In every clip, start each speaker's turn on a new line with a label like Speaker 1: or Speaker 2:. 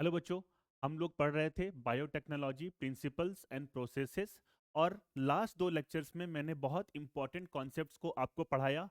Speaker 1: Hello बच्चों। हम लोग पढ़ रहे थे बायोटेक्नोलॉजी प्रिंसिपल्स एंड प्रोसेसेस। और लास्ट दो लेक्चर्स में मैंने बहुत इंपॉर्टेंट कॉन्सेप्ट्स को आपको पढ़ाया।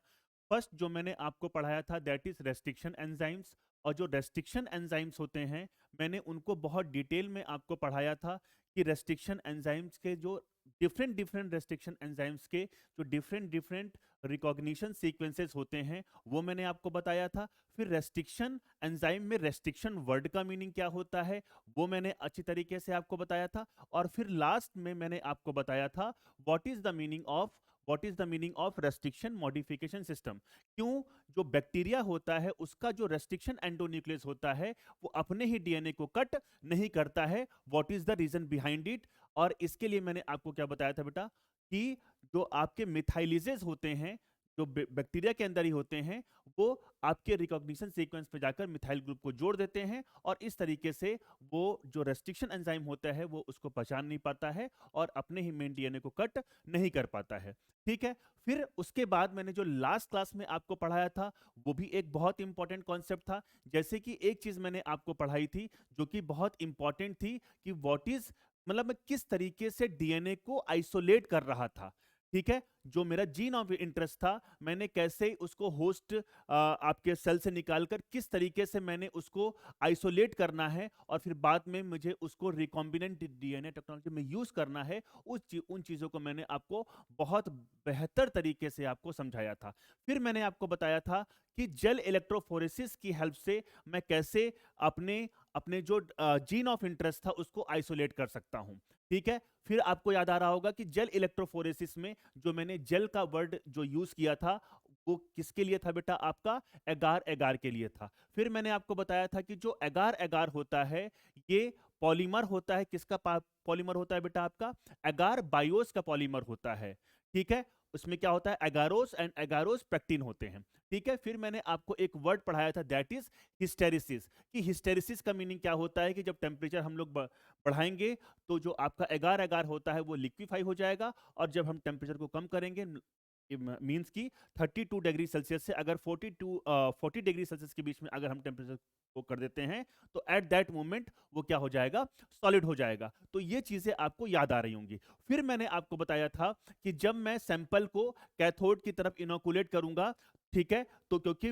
Speaker 1: फर्स्ट जो मैंने आपको पढ़ाया था दैट इज रेस्ट्रिक्शन एंजाइम्स। और जो रेस्ट्रिक्शन एंजाइम्स होते हैं मैंने उनको बहुत डिटेल में आपको पढ़ाया था कि रेस्ट्रिक्शन एंजाइम्स के जो डिफरेंट डिफरेंट रेस्ट्रिक्शन एंजाइम्स के जो डिफरेंट डिफरेंट रिकॉग्निशन सीक्वेंसेस होते हैं वो मैंने आपको बताया था। फिर रेस्ट्रिक्शन एंजाइम में रेस्ट्रिक्शन वर्ड का मीनिंग क्या होता है वो मैंने अच्छी तरीके से आपको बताया था। और फिर लास्ट में मैंने आपको बताया था what is the meaning of restriction modification system. क्यों जो बैक्टीरिया होता है उसका जो रेस्ट्रिक्शन एंडोन्यूक्लियस होता है वो अपने ही डीएनए को कट नहीं करता है। What is the reason behind it. और इसके लिए मैंने आपको क्या बताया था बेटा कि जो आपके मिथाइलिजेज होते हैं जो बैक्टीरिया के अंदर ही होते हैं वो आपके रिकॉग्निशन सीक्वेंस पे जाकर मिथाइल ग्रुप को जोड़ देते हैं और इस तरीके से वो जो रेस्ट्रिक्शन एंजाइम होता है वो उसको पहचान नहीं पाता है और अपने ही मेन डीएनए को कट नहीं कर पाता है। ठीक है। फिर उसके बाद मैंने जो लास्ट क्लास में आपको पढ़ाया था वो भी एक बहुत इंपॉर्टेंट कॉन्सेप्ट था। जैसे कि एक चीज मैंने आपको पढ़ाई थी जो कि बहुत इंपॉर्टेंट थी कि व्हाट इज मतलब मैं किस तरीके से डीएनए को आइसोलेट कर रहा था। ठीक है। जो मेरा जीन ऑफ इंटरेस्ट था मैंने कैसे उसको होस्ट आपके सेल से निकालकर किस तरीके से मैंने उसको आइसोलेट करना है और फिर बाद में मुझे उसको रिकॉम्बिनेंट डीएनए टेक्नोलॉजी में यूज करना है उन चीजों को मैंने आपको बहुत बेहतर तरीके से आपको समझाया था। फिर मैंने आपको बताया था कि जेल इलेक्ट्रोफोरेसिस की हेल्प से मैं कैसे अपने अपने जो जीन ऑफ इंटरेस्ट था उसको आइसोलेट कर सकता हूं। ठीक है। फिर आपको याद आ रहा होगा कि जेल इलेक्ट्रोफोरेसिस में जो मैंने जेल का वर्ड जो यूज किया था वो किसके लिए था बेटा आपका एगार एगार के लिए था। फिर मैंने आपको बताया था कि जो एगार एगार होता है ये पॉलीमर होता है। किसका पॉलीमर होता है बेटा आपका एगार बायोस का पॉलीमर होता है। ठीक है। उसमें क्या होता है एगारोस एंड एगारोस पेक्टिन होते हैं। ठीक है। फिर मैंने आपको एक वर्ड पढ़ाया था दैट इज हिस्टेरिसिस। कि हिस्टेरिसिस का मीनिंग क्या होता है कि जब टेम्परेचर हम लोग बढ़ाएंगे तो जो आपका एगार एगार होता है वो लिक्विफाई हो जाएगा और जब हम टेम्परेचर को कम करेंगे मीन्स की 32 डिग्री सेल्सियस से अगर 40 डिग्री सेल्सियस के बीच में अगर हम टेम्परेचर को कर देते हैं तो एट दैट मोमेंट वो क्या हो जाएगा सॉलिड हो जाएगा। तो ये चीजें आपको याद आ रही होंगी। फिर मैंने आपको बताया था कि जब मैं सैंपल को कैथोड की तरफ इनोकुलेट करूंगा ठीक है तो क्योंकि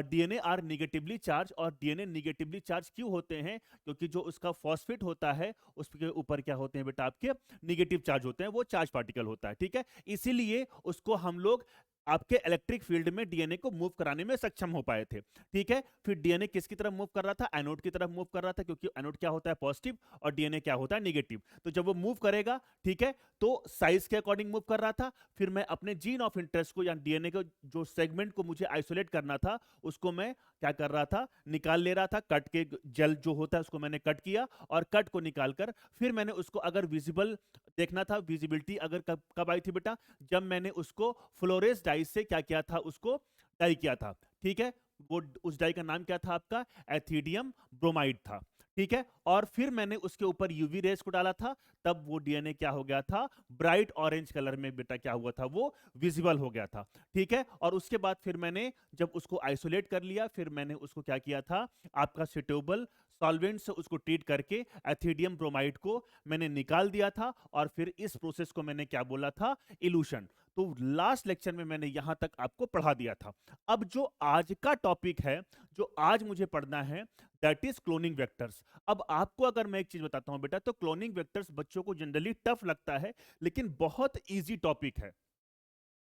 Speaker 1: डीएनए आर निगेटिवली चार्ज और डीएनए निगेटिवली चार्ज क्यों होते हैं क्योंकि जो उसका फॉस्फेट होता है उसके ऊपर क्या होते हैं बेटा आपके निगेटिव चार्ज होते हैं वो चार्ज पार्टिकल होता है। ठीक है। इसीलिए उसको हम लोग आपके इलेक्ट्रिक फील्ड में डीएनए को मूव कराने में सक्षम हो पाए थे। ठीक है। फिर डीएनए किसकी तरफ मूव कर रहा था एनोड की तरफ मूव कर रहा था क्योंकि एनोड क्या होता है पॉजिटिव और डीएनए क्या होता है नेगेटिव। तो जब वो मूव करेगा ठीक है तो साइज के अकॉर्डिंग मूव कर रहा था। फिर मैं अपने जीन ऑफ इंटरेस्ट को या डीएनए को जो सेगमेंट को मुझे आइसोलेट करना था उसको मैं क्या कर रहा था निकाल ले रहा था। कट के जेल जो होता है उसको मैंने कट किया और कट को निकालकर फिर मैंने उसको अगर विजिबल देखना था विजिबिलिटी अगर कब आई थी बेटा जब मैंने उसको फ्लोरेस डाई से क्या किया था उसको डाई किया था। ठीक है। वो उस डाई का नाम क्या था आपका एथिडियम ब्रोमाइड था। ठीक है। और फिर मैंने उसके ऊपर यूवी रेस को डाला था तब वो डीएनए क्या हो गया था ब्राइट ऑरेंज कलर में बेटा क्या हुआ था वो विजिबल हो गया था। ठीक है। और उसके बाद फिर मैंने जब उसको आइसोलेट कर लिया फिर मैंने उसको क्या किया था आपका सुटेबल सॉल्वेंट से उसको ट्रीट करके एथिडियम ब्रोमाइड को मैंने निकाल दिया था और फिर इस प्रोसेस को मैंने क्या बोला था इल्यूशन। तो लास्ट लेक्चर में मैंने यहां तक आपको पढ़ा दिया था। अब जो आज का टॉपिक है जो आज मुझे पढ़ना है दैट इज क्लोनिंग वेक्टर्स। अब आपको अगर मैं एक चीज बताता हूं बेटा तो क्लोनिंग वेक्टर्स बच्चों को जनरली टफ लगता है लेकिन बहुत इजी टॉपिक है।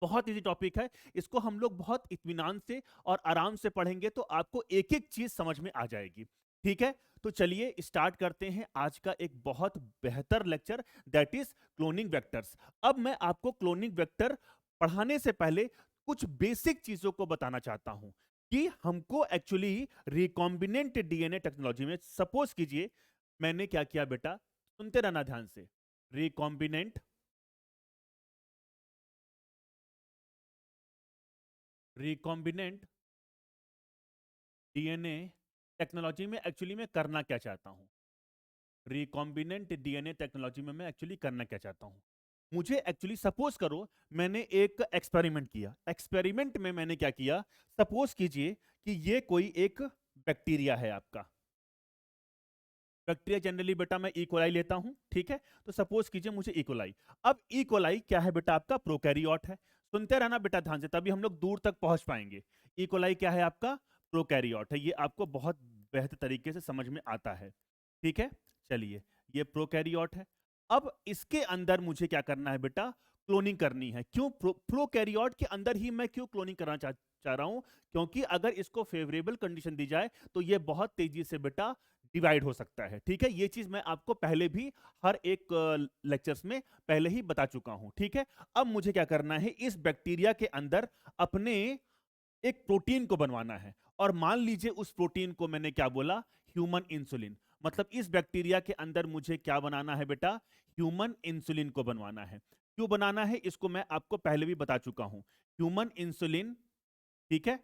Speaker 1: बहुत इजी टॉपिक है। इसको हम लोग बहुत इत्मीनान से और आराम से पढ़ेंगे तो आपको एक एक चीज समझ में आ जाएगी। ठीक है। तो चलिए स्टार्ट करते हैं आज का एक बहुत बेहतर lecture that is cloning vectors. अब मैं आपको क्लोनिंग वेक्टर पढ़ाने से पहले कुछ बेसिक चीजों को बताना चाहता हूं कि हमको एक्चुअली रिकॉम्बिनेंट डीएनए टेक्नोलॉजी में सपोज कीजिए मैंने क्या किया बेटा सुनते रहना ध्यान से रिकॉम्बिनेंट रिकॉम्बिनेंट डीएनए टेक्नोलॉजी में एक्चुअली मैं करना क्या चाहता हूं। रिकॉम्बिनेंट डीएनए टेक्नोलॉजी में मैं एक्चुअली करना क्या चाहता हूं। मुझे एक्चुअली सपोज करो मैंने एक एक्सपेरिमेंट किया। एक्सपेरिमेंट में मैंने क्या किया सपोज कीजिए कि ये कोई एक बैक्टीरिया है आपका। बैक्टीरिया जनरली बेटा मैं इकोलाई लेता हूं, ठीक है। तो सपोज कीजिए मुझे इकोलाई, अब इकोलाई क्या है बेटा, आपका प्रोकैरियोट है। सुनते रहना बेटा ध्यान से, तभी हम लोग दूर तक पहुंच पाएंगे। इकोलाई क्या है आपका, प्रोकैरियोट है। ये आपको बहुत बेहतर तरीके से समझ में आता है, ठीक है। चलिए, ये प्रोकैरियोट है। अब इसके अंदर मुझे क्या करना है बेटा, क्लोनिंग करनी है। क्यों प्रोकैरियोट के अंदर ही मैं क्यों क्लोनिंग करना चाह रहा हूं, क्योंकि अगर इसको फेवरेबल कंडीशन दी जाए तो ये बहुत तेजी से बेटा डिवाइड हो सकता है, ठीक है। ये चीज मैं आपको पहले भी हर एक लेक्चर्स में पहले ही बता चुका हूं, ठीक है। अब मुझे क्या करना है, इस बैक्टीरिया के अंदर अपने एक प्रोटीन को बनवाना है। और मान लीजिए उस प्रोटीन को मैंने क्या बोला, ह्यूमन इंसुलिन। मतलब इस बैक्टीरिया के अंदर मुझे क्या बनाना है बेटा, ह्यूमन इंसुलिन को बनवाना है। क्यों बनाना है इसको मैं आपको पहले भी बता चुका हूं, ह्यूमन इंसुलिन, ठीक है।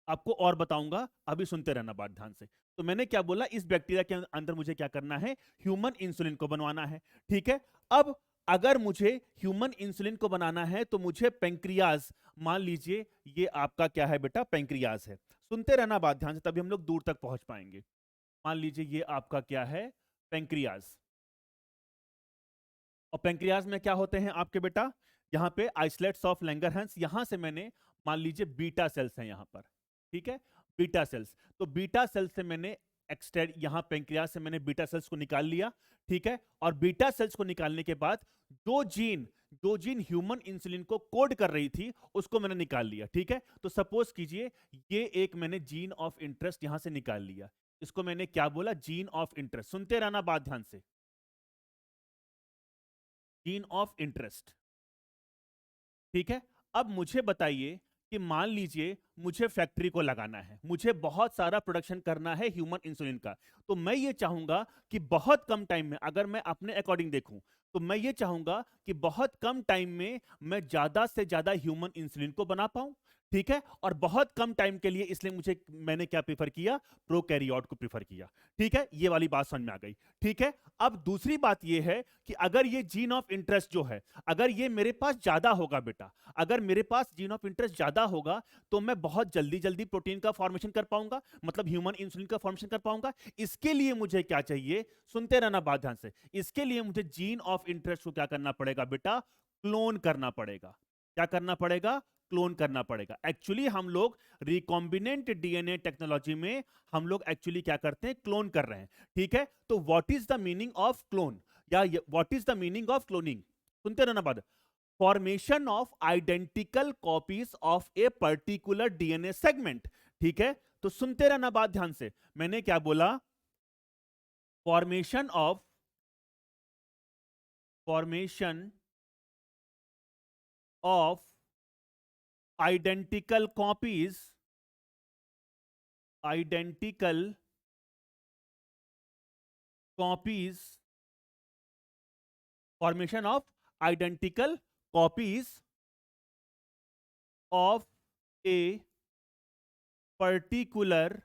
Speaker 1: आपको और बताऊंगा, अभी सुनते रहना बात ध्यान से। तो मैंने क्या बोला, इस बैक्टीरिया के अंदर मुझे क्या करना है, ह्यूमन इंसुलिन को बनवाना है, ठीक है। अब अगर मुझे ह्यूमन इंसुलिन को बनाना है तो मुझे पेंक्रियाज, मान लीजिए ये आपका क्या है बेटा, पेंक्रियाज है। सुनते रहना बात ध्यान से, तभी हम लोग दूर तक पहुंच पाएंगे। मान लीजिए ये आपका क्या है, पेंक्रियाज। और पेंक्रियाज में क्या होते हैं आपके बेटा, यहाँ पे आइसलेट्स ऑफ लैंगरहैंस, यहां से मैंने मान लीजिए बीटा सेल्स हैं यहाँ पर, ठीक है, बीटा सेल्स। तो बीटा सेल्स से मैंने एक्सटेंड, यहाँ पेंक्रियाज से मैंने बीटा सेल्स को निकाल लिया, ठीक है। और बीटा सेल्स को निकालने के बाद जो जीन ह्यूमन इंसुलिन को कोड कर रही थी उसको मैंने निकाल लिया, ठीक है। तो सपोज कीजिए ये एक मैंने जीन ऑफ इंटरेस्ट यहां से निकाल लिया, इसको मैंने क्या बोला, जीन ऑफ इंटरेस्ट। सुनते रहना बात ध्यान से, जीन ऑफ इंटरेस्ट, ठीक है। अब मुझे बताइए कि मान लीजिए मुझे फैक्ट्री को लगाना है, मुझे बहुत सारा प्रोडक्शन करना है ह्यूमन इंसुलिन का। तो मैं ये चाहूंगा कि बहुत कम टाइम में, अगर मैं अपने अकॉर्डिंग देखूं तो मैं ये चाहूंगा कि बहुत कम टाइम में मैं ज्यादा से ज्यादा ह्यूमन इंसुलिन को बना पाऊं, ठीक है। और बहुत कम टाइम के लिए, इसलिए मैंने क्या प्रीफर किया, प्रोकैरियोट को प्रीफर किया, ठीक है। ये वाली बात समझ में आ गई, ठीक है। अब दूसरी बात ये है कि अगर ये जीन ऑफ इंटरेस्ट जो है, अगर ये मेरे पास ज्यादा होगा बेटा, अगर मेरे पास जीन ऑफ इंटरेस्ट ज्यादा होगा तो मैं बहुत जल्दी जल्दी प्रोटीन का फॉर्मेशन कर पाऊंगा, मतलब ह्यूमन इंसुलिन का फॉर्मेशन कर पाऊंगा। इसके लिए मुझे क्या चाहिए, सुनते रहना बात ध्यान से, इसके लिए मुझे जीन ऑफ इंटरेस्ट को क्या करना पड़ेगा बेटा, क्लोन करना पड़ेगा। क्या करना पड़ेगा, क्लोन करना पड़ेगा। एक्चुअली हम लोग रिकॉम्बिनेंट डीएनए टेक्नोलॉजी में हम लोग एक्चुअली क्या करते हैं, क्लोन कर रहे हैं, ठीक है। तो what is the meaning of clone, या what is the meaning of cloning, सुनते रहना बात, formation of identical copies of a particular DNA segment, ठीक है। तो सुनते रहना बात ध्यान से, मैंने क्या बोला, formation of identical copies formation of identical copies of a particular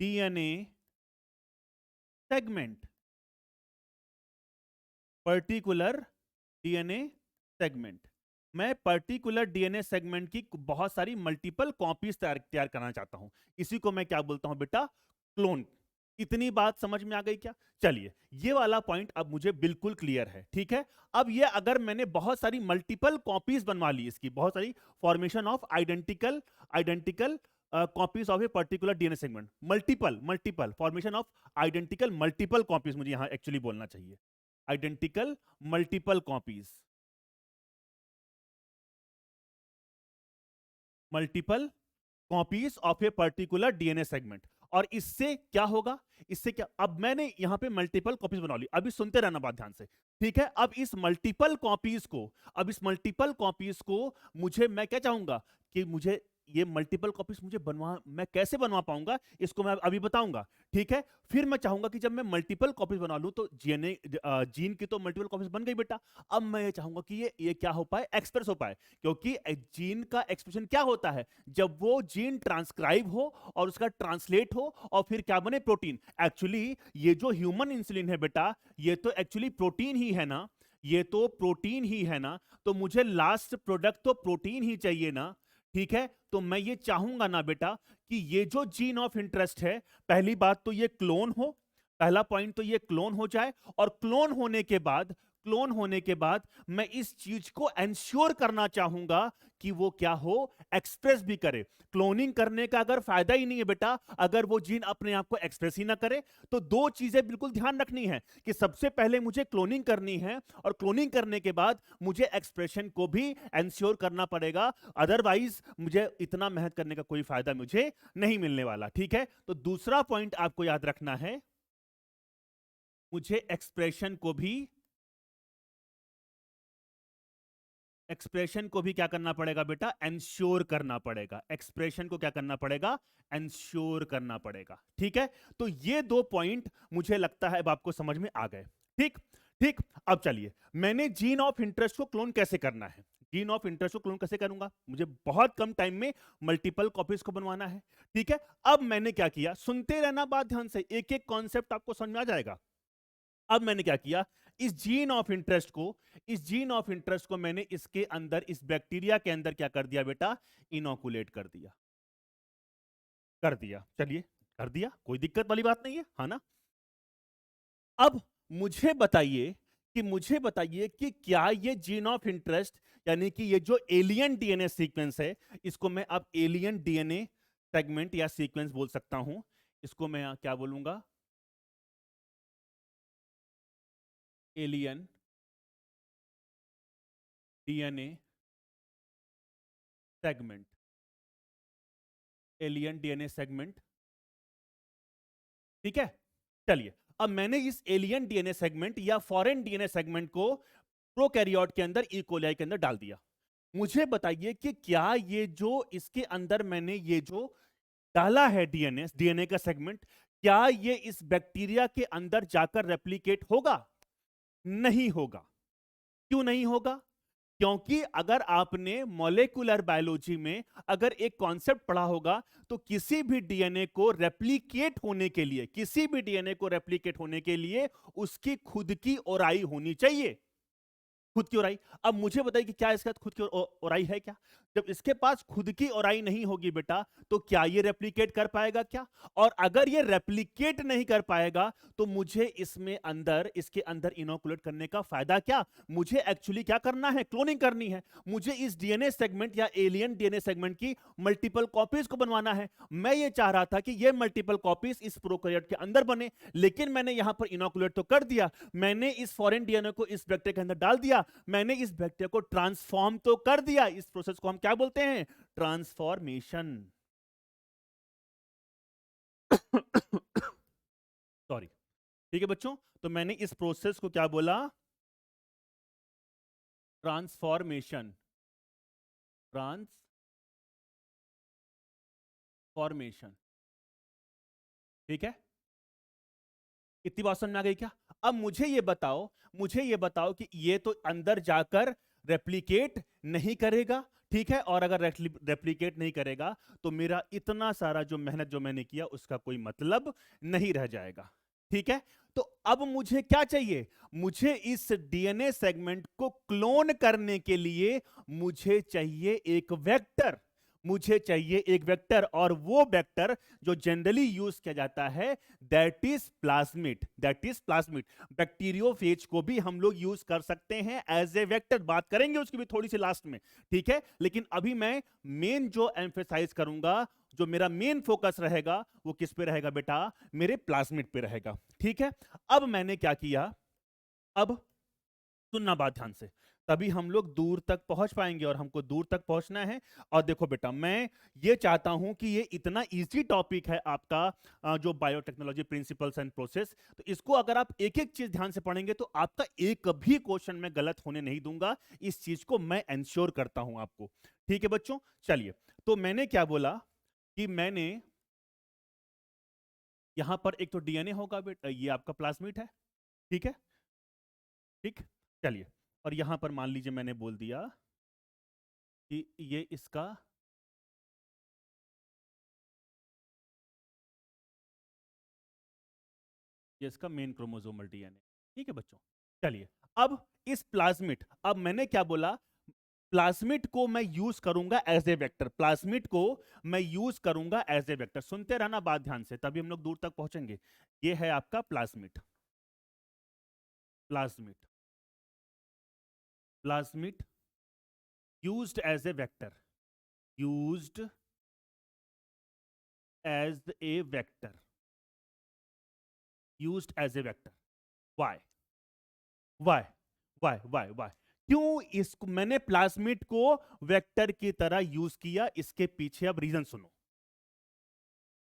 Speaker 1: DNA segment, particular DNA segment. मैं पर्टिकुलर डीएनए सेगमेंट की बहुत सारी मल्टीपल कॉपीज तैयार करना चाहता हूं, इसी को मैं क्या बोलता हूं बेटा, क्लोन। इतनी बात समझ में आ गई क्या? चलिए, ये वाला पॉइंट अब मुझे बिल्कुल क्लियर है, ठीक है। अब ये अगर मैंने बहुत सारी मल्टीपल कॉपीज बनवा ली, इसकी बहुत सारी formation of identical copies of a particular DNA segment, multiple formation of identical multiple copies, मुझे यहां एक्चुअली बोलना चाहिए, identical multiple copies, multiple copies of a particular DNA segment. और इससे क्या होगा, इससे क्या, अब मैंने यहां पे मल्टीपल कॉपीज बना ली, अभी सुनते रहना बात ध्यान से, ठीक है। अब इस मल्टीपल कॉपीज को मुझे, मैं क्या चाहूंगा कि मुझे ये मल्टीपल कॉपीज मुझे मैं कैसे बनवा पाऊंगा, इसको मैं अभी बताऊंगा, ठीक है। फिर मैं चाहूंगा कि जब मैं मल्टीपल कॉपीज बना लूं तो जीन की तो मल्टीपल कॉपीज बन गई बेटा। अब मैं ये चाहूंगा कि ये क्या हो पाए, एक्सप्रेस हो पाए, क्योंकि जीन का एक्सप्रेशन क्या होता है, जब वो जीन ट्रांसक्राइब हो और उसका ट्रांसलेट हो और फिर क्या बने, प्रोटीन। एक्चुअली ये जो ह्यूमन इंसुलिन है बेटा, ये तो एक्चुअली प्रोटीन ही है ना, ये तो प्रोटीन ही है ना, तो मुझे लास्ट प्रोडक्ट तो प्रोटीन ही चाहिए ना, ठीक है, तो मैं ये चाहूंगा ना बेटा कि ये जो जीन ऑफ इंटरेस्ट है, पहली बात तो ये क्लोन हो, पहला पॉइंट तो ये क्लोन हो जाए, और क्लोन होने के बाद मैं इस चीज को एंश्योर करना चाहूंगा कि वो क्या हो, एक्सप्रेस भी करे। क्लोनिंग करने का अगर फायदा ही नहीं है बेटा, अगर वो जीन अपने आप को एक्सप्रेस ही ना करे, तो दो चीजें बिल्कुल ध्यान रखनी है कि सबसे पहले मुझे क्लोनिंग करनी है, और क्लोनिंग करने के बाद मुझे एक्सप्रेशन को भी एंश्योर करना पड़ेगा, अदरवाइज मुझे इतना मेहनत करने का कोई फायदा मुझे नहीं मिलने वाला। ठीक है, तो दूसरा पॉइंट आपको याद रखना है, मुझे एक्सप्रेशन को भी क्या करना पड़ेगा बेटा, एंश्योर करना पड़ेगा। एक्सप्रेशन को क्या करना पड़ेगा, एंश्योर करना पड़ेगा। ठीक है, तो ये दो पॉइंट मुझे लगता है अब आपको समझ में आ गए। ठीक ठीक, अब चलिए, मैंने जीन ऑफ इंटरेस्ट को क्लोन कैसे करना है, जीन ऑफ इंटरेस्ट को क्लोन कैसे करूंगा, मुझे बहुत कम टाइम में मल्टीपल कॉपीज को बनवाना है। ठीक है, अब मैंने क्या किया, सुनते रहना बात ध्यान से, एक एक कॉन्सेप्ट आपको समझ में आ जाएगा। अब मैंने क्या किया, इस जीन ऑफ इंटरेस्ट को मैंने इसके अंदर, इस बैक्टीरिया के अंदर क्या कर दिया बेटा, इनोकुलेट कर दिया। चलिए, कर दिया, कोई दिक्कत वाली बात नहीं है, है ना। अब मुझे बताइए कि क्या ये जीन ऑफ इंटरेस्ट, यानी कि ये जो एलियन डीएनए सीक्वेंस है, इसको मैं अब एलियन डीएनए सेगमेंट या सीक्वेंस बोल सकता हूं, इसको मैं क्या बोलूंगा, alien DNA segment, alien DNA segment. ठीक है, चलिए, अब मैंने इस एलियन डीएनए सेगमेंट या फॉरेन डीएनए सेगमेंट को प्रोकैरियोट के अंदर, ई कोलाई के अंदर डाल दिया। मुझे बताइए कि क्या ये जो इसके अंदर मैंने ये जो डाला है डीएनए डीएनए का सेगमेंट, क्या ये इस बैक्टीरिया के अंदर जाकर रेप्लिकेट होगा? नहीं होगा। क्यों नहीं होगा? क्योंकि अगर आपने मॉलिक्यूलर बायोलॉजी में अगर एक कॉन्सेप्ट पढ़ा होगा, तो किसी भी डीएनए को रेप्लिकेट होने के लिए उसकी खुद की ओराई होनी चाहिए, खुद की ओराई। अब मुझे बताइए कि क्या इसके साथ खुद की ओराई है क्या? जब इसके पास खुद की ओराई नहीं होगी बेटा, तो क्या ये रेप्लिकेट कर पाएगा क्या? और अगर ये रेप्लिकेट नहीं कर पाएगा, तो मुझे इसके अंदर इनोकुलेट करने का फायदा क्या? मुझे एक्चुअली क्या करना है, क्लोनिंग करनी है। मुझे इस डीएनए सेगमेंट या एलियन डीएनए सेगमेंट की मल्टीपल कॉपीज को बनवाना है। मैं ये चाह रहा था कि ये मल्टीपल कॉपीज इस प्रोकैरियोट के अंदर बने, लेकिन मैंने यहां पर इनोकुलेट तो कर दिया, मैंने इस फॉरेन डीएनए को इस बैक्टीरिया के अंदर डाल दिया, मैंने इस बैक्टीरिया को ट्रांसफॉर्म तो कर दिया। इस प्रोसेस को हम क्या बोलते हैं, ट्रांसफॉर्मेशन। सॉरी। ठीक है बच्चों, तो मैंने इस प्रोसेस को क्या बोला, ट्रांसफॉर्मेशन, ट्रांसफॉर्मेशन। ठीक है, इतनी बात समझ में आ गई क्या? अब मुझे ये बताओ कि ये तो अंदर जाकर रेप्लिकेट नहीं करेगा, ठीक है, और अगर रेप्लिकेट नहीं करेगा, तो मेरा इतना सारा जो मेहनत जो मैंने किया उसका कोई मतलब नहीं रह जाएगा। ठीक है, तो अब मुझे क्या चाहिए, मुझे इस डीएनए सेगमेंट को क्लोन करने के लिए मुझे चाहिए एक वेक्टर, और वो वेक्टर जो जनरली यूज किया जाता है, दैट इज प्लाज्मिड। बैक्टीरियोफेज को भी हम लोग यूज कर सकते हैं एज ए वेक्टर, बात करेंगे उसकी भी थोड़ी सी लास्ट में। ठीक है, लेकिन अभी मैं मेन जो एम्फेसाइज करूंगा, जो मेरा मेन फोकस रहेगा, वो किस पे रहेगा बेटा, मेरे प्लाज्मिड पे रहेगा। ठीक है, अब मैंने क्या किया, अब सुनना बात ध्यान से, तभी हम लोग दूर तक पहुंच पाएंगे, और हमको दूर तक पहुंचना है। और देखो बेटा, मैं ये चाहता हूं कि ये इतना इजी टॉपिक है आपका, जो बायोटेक्नोलॉजी प्रिंसिपल्स एंड प्रोसेस, तो इसको अगर आप एक एक चीज ध्यान से पढ़ेंगे, तो आपका एक भी क्वेश्चन में गलत होने नहीं दूंगा, इस चीज को मैं इंश्योर करता हूं आपको। ठीक है बच्चों, चलिए, तो मैंने क्या बोला कि मैंने यहां पर एक तो डीएनए होगा बेटा, ये आपका प्लाज्मिड है। ठीक है, ठीक, चलिए, और यहां पर मान लीजिए मैंने बोल दिया कि ये इसका मेन क्रोमोसोमल डीएनए। ठीक है बच्चों, चलिए, अब इस प्लाज्मिड, अब मैंने क्या बोला, प्लाज्मिड को मैं यूज करूंगा एज ए वेक्टर, प्लाज्मिड को मैं यूज करूंगा एज ए वेक्टर। सुनते रहना बात ध्यान से, तभी हम लोग दूर तक पहुंचेंगे। ये है आपका plasmid, plasmid, plasmid used as a vector, used as a vector, used as a vector। why why why क्यों इसको मैंने प्लाज्मिड को वेक्टर की तरह यूज किया, इसके पीछे अब रीजन सुनो।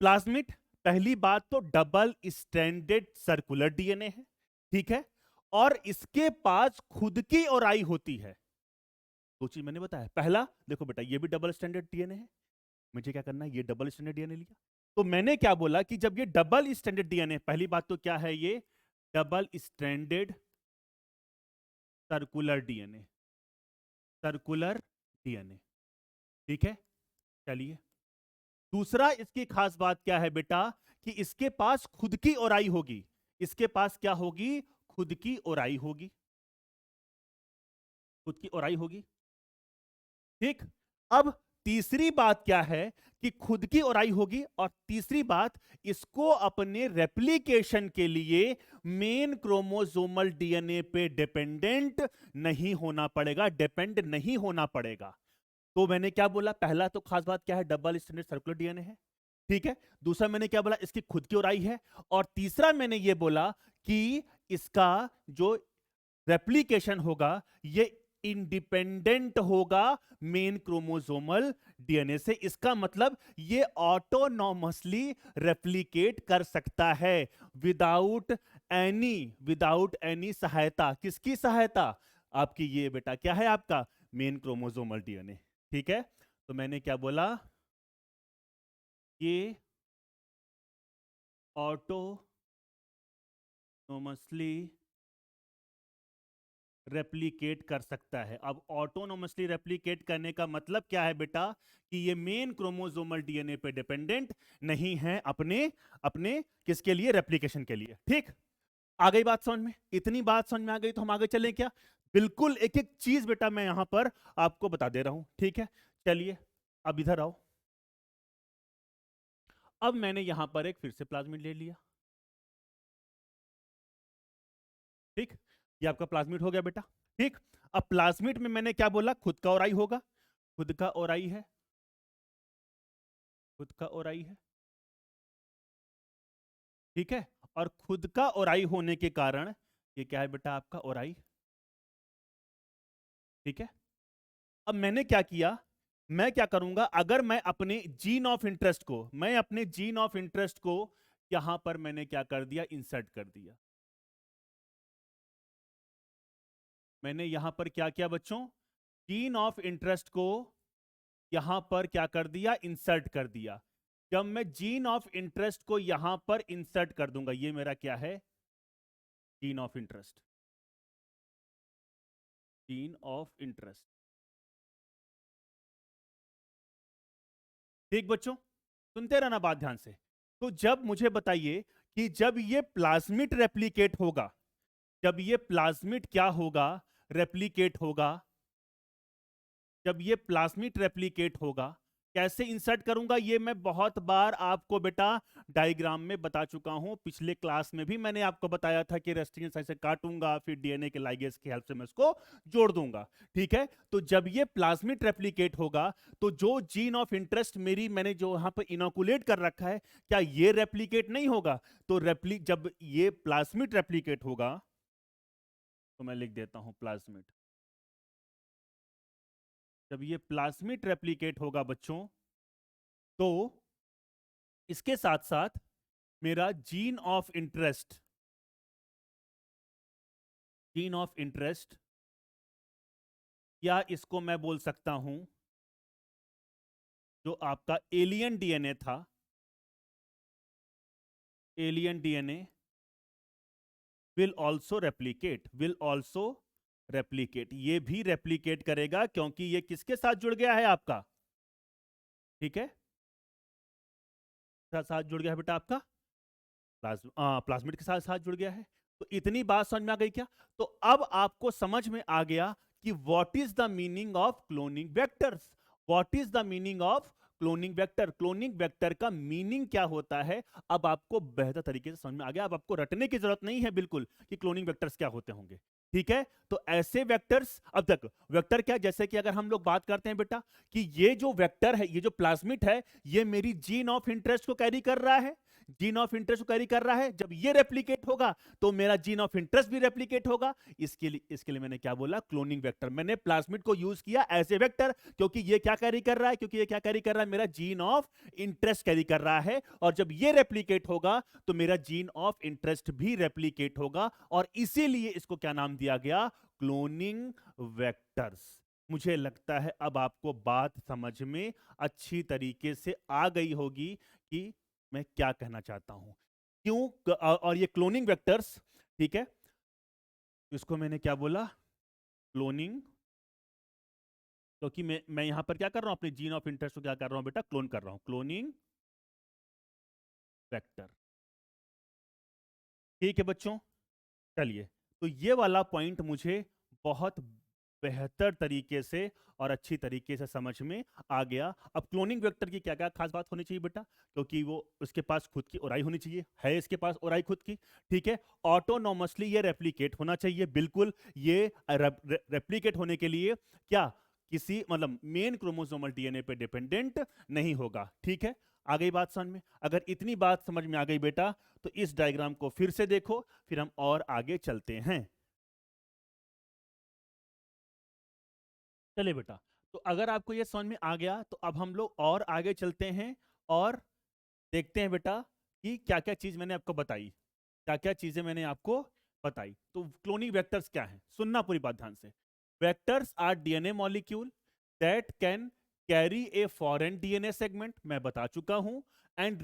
Speaker 1: प्लाज्मिड, पहली बात तो डबल स्ट्रैंडेड सर्कुलर डीएनए है, ठीक है, और इसके पास खुद की ओराई होती है। दो चीज मैंने बताया, पहला देखो बेटा ये भी डबल स्टैंडर्ड डीएनए है, मुझे क्या करना है, ये डबल स्टैंडर्ड डीएनए लिया। तो मैंने क्या बोला कि जब ये डबल स्टैंडर्ड डीएनए, पहली बात तो क्या है, ये double stranded circular DNA, circular DNA, ठीक है। चलिए, दूसरा इसकी खास बात क्या है बेटा, कि इसके पास खुद की ओराई होगी, इसके पास क्या होगी, खुद की ओराई होगी, खुद की ओराई होगी, ठीक। अब तीसरी बात क्या है, कि खुद की ओराई होगी, और तीसरी बात, इसको अपने रेप्लिकेशन के लिए मेन क्रोमोसोमल डीएनए पे डिपेंडेंट नहीं होना पड़ेगा, डिपेंड नहीं होना पड़ेगा। तो मैंने क्या बोला, पहला तो खास बात क्या है, डबल स्टैंडर्ड सर्कुलर डीएनए है, ठीक है। दूसरा मैंने क्या बोला, इसकी खुद की ओराई है, और तीसरा मैंने ये बोला कि इसका जो रेप्लिकेशन होगा ये इंडिपेंडेंट होगा मेन क्रोमोसोमल डीएनए से। इसका मतलब ये ऑटोनॉमसली रेप्लिकेट कर सकता है, विदाउट एनी सहायता। किसकी सहायता, आपकी ये बेटा क्या है, आपका मेन क्रोमोसोमल डीएनए, ठीक है। तो मैंने क्या बोला, ये ऑटोनॉमसली रेप्लिकेट कर सकता है। अब ऑटोनोमसली रेप्लिकेट करने का मतलब क्या है बेटा, कि ये मेन क्रोमोसोमल डीएनए पे डिपेंडेंट नहीं है, अपने अपने किसके लिए, रेप्लिकेशन के लिए, ठीक। आ गई बात समझ में, इतनी बात समझ में आ गई तो हम आगे चलें क्या, बिल्कुल एक एक चीज बेटा मैं यहां पर आपको बता दे रहा हूं, ठीक है। चलिए अब इधर आओ, अब मैंने यहां पर एक फिर से प्लाज्मिड ले लिया, ठीक। ये आपका प्लाज्मिड हो गया बेटा, ठीक। अब प्लाज्मिड में मैंने क्या बोला, खुद का ओराई होगा, खुद का ओराई है, खुद का ओराई है, ठीक है। और खुद का ओराई होने के कारण ये क्या है बेटा, आपका ओराई, ठीक है। अब मैंने क्या किया, मैं क्या करूंगा, अगर मैं अपने जीन ऑफ इंटरेस्ट को, मैं अपने जीन ऑफ इंटरेस्ट को यहां पर मैंने क्या कर दिया, इंसर्ट कर दिया। मैंने यहां पर क्या किया बच्चों, जीन ऑफ इंटरेस्ट को यहां पर क्या कर दिया, इंसर्ट कर दिया। जब मैं जीन ऑफ इंटरेस्ट को यहां पर इंसर्ट कर दूंगा, ये मेरा क्या है, gene of interest, gene of interest, ठीक बच्चों, सुनते रहना बात ध्यान से। तो जब मुझे बताइए कि जब ये प्लाज्मिड रेप्लिकेट होगा, जब ये प्लाज्मिड क्या होगा, रेप्लिकेट होगा, जब ये प्लाज्मिड रेप्लिकेट होगा, कैसे इंसर्ट करूंगा, ये मैं बहुत बार आपको बेटा डायग्राम में बता चुका हूं। पिछले क्लास में भी मैंने आपको बताया था कि रेस्ट्रिक्शन साइट से काटूंगा, फिर डीएनए के लाइगेज की हेल्प से मैं इसको जोड़ दूंगा, ठीक है। तो जब ये प्लाज्मिड रेप्लिकेट होगा, तो जो जीन ऑफ इंटरेस्ट मेरी मैंने जो यहां पर इनोकुलेट कर रखा है, क्या ये रेप्लिकेट नहीं होगा, तो जब ये प्लाज्मिड रेप्लिकेट होगा, तो मैं लिख देता हूं प्लाज्मिड, जब ये प्लाज्मिड रेप्लिकेट होगा बच्चों, तो इसके साथ साथ मेरा gene of interest, gene of interest, या इसको मैं बोल सकता हूं जो आपका एलियन डीएनए था, alien DNA will also replicate, will also replicate, ये भी रेप्लिकेट करेगा, क्योंकि ये किसके साथ जुड़ गया है आपका, ठीक है, साथ जुड़ गया है बेटा आपका प्लाज्मिड के साथ साथ जुड़ गया है। तो इतनी बात समझ में आ गई क्या, तो अब आपको समझ में आ गया कि what is the meaning of cloning vectors, what is the meaning of cloning vector, cloning vector का मीनिंग क्या होता है। अब आपको बेहतर तरीके से समझ में आ गया, अब आपको रटने की जरूरत नहीं है बिल्कुल कि क्लोनिंग वेक्टर्स क्या होते होंगे। ठीक है, तो ऐसे वेक्टर्स, अब तक वेक्टर क्या, जैसे कि अगर हम लोग बात करते हैं बेटा कि ये जो वेक्टर है, ये जो प्लाज्मिड है, ये मेरी जीन ऑफ इंटरेस्ट को कैरी कर रहा है, जीन ऑफ इंटरेस्ट को कैरी कर रहा है। जब ये रेप्लिकेट होगा तो मेरा जीन ऑफ इंटरेस्ट भी रेप्लिकेट होगा। इसके लिए मैंने क्या बोला, क्लोनिंग वेक्टर। मैंने प्लाज्मिड को यूज किया एज ए वेक्टर, क्योंकि ये क्या कैरी कर रहा है, क्योंकि ये क्या कैरी कर रहा है, मेरा जीन ऑफ इंटरेस्ट कैरी कर रहा है। और जब ये रेप्लिकेट होगा तो मेरा जीन ऑफ इंटरेस्ट भी रेप्लिकेट होगा, और इसीलिए इसको क्या नाम दिया गया, क्लोनिंग वेक्टर्स। मुझे लगता है अब आपको बात समझ में अच्छी तरीके से आ गई होगी कि मैं क्या कहना चाहता हूं, क्यों। और ये क्लोनिंग वेक्टर्स, ठीक है, इसको मैंने क्या बोला, क्लोनिंग, क्योंकि मैं यहां पर क्या कर रहा हूं, अपने जीन ऑफ इंटरेस्ट को क्या कर रहा हूं बेटा, क्लोन कर रहा हूं, क्लोनिंग वेक्टर। ठीक है बच्चों, चलिए, तो ये वाला पॉइंट मुझे बहुत बेहतर तरीके से और अच्छी तरीके से समझ में आ गया। अब क्लोनिंग वेक्टर की क्या क्या खास बात होनी चाहिए बेटा, क्योंकि वो उसके पास खुद की ओराई होनी चाहिए, है इसके पास ओराई खुद की। ठीक है, ऑटोनॉमसली ये रेप्लिकेट होना चाहिए, बिल्कुल। ये रेप्लिकेट होने के लिए क्या, किसी मतलब मेन क्रोमोसोमल डीएनए पे डिपेंडेंट नहीं होगा। ठीक है, आ गई बात समझ में। अगर इतनी बात समझ में आ गई बेटा, तो इस डायग्राम को फिर से देखो, फिर हम और आगे चलते हैं। चलिए बेटा, तो अगर आपको ये समझ में आ गया तो अब हम लोग और आगे चलते हैं और देखते हैं बेटा कि क्या क्या चीज मैंने आपको बताई, क्या क्या चीजें मैंने आपको बताई। तो क्लोनिंग वेक्टर्स क्या है, सुनना पूरी बात ध्यान से। Vectors are DNA molecule that can carry a foreign DNA segment, मैं बता चुका हूं, and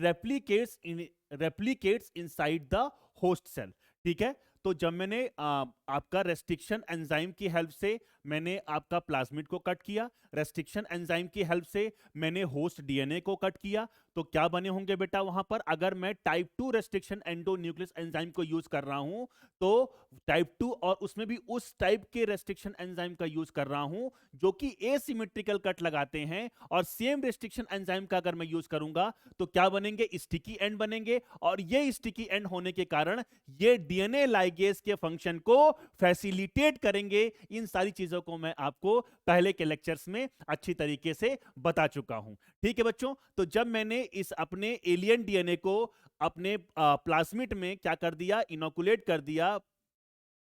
Speaker 1: replicates inside the host cell. ठीक है, तो जब मैंने आपका रेस्ट्रिक्शन एंजाइम की हेल्प से मैंने आपका प्लाज्मिड को कट किया, रेस्ट्रिक्शन एंजाइम की हेल्प से मैंने होस्ट डीएनए को कट किया, तो क्या बने होंगे बेटा वहां पर, अगर मैं टाइप 2 रेस्ट्रिक्शन एंडोन्यूक्लियस एंजाइम को यूज कर रहा हूं, तो टाइप 2 और उसमें भी उस टाइप के रेस्ट्रिक्शन एंजाइम का यूज कर रहा हूं जो कि एसिमेट्रिकल कट लगाते हैं, और सेम रेस्ट्रिक्शन एंजाइम का अगर मैं यूज करूंगा तो क्या बनेंगे, स्टिकी एंड बनेंगे। और ये स्टिकी एंड होने के कारण ये डीएनए लाइगेज के फंक्शन को फैसिलिटेट करेंगे। इन सारी चीजों को मैं आपको पहले के लेक्चर्स में अच्छी तरीके से बता चुका हूं। ठीक है बच्चों, तो जब मैंने इस अपने एलियन डीएनए को अपने प्लाज्मिड में क्या कर दिया, इनोकुलेट कर दिया,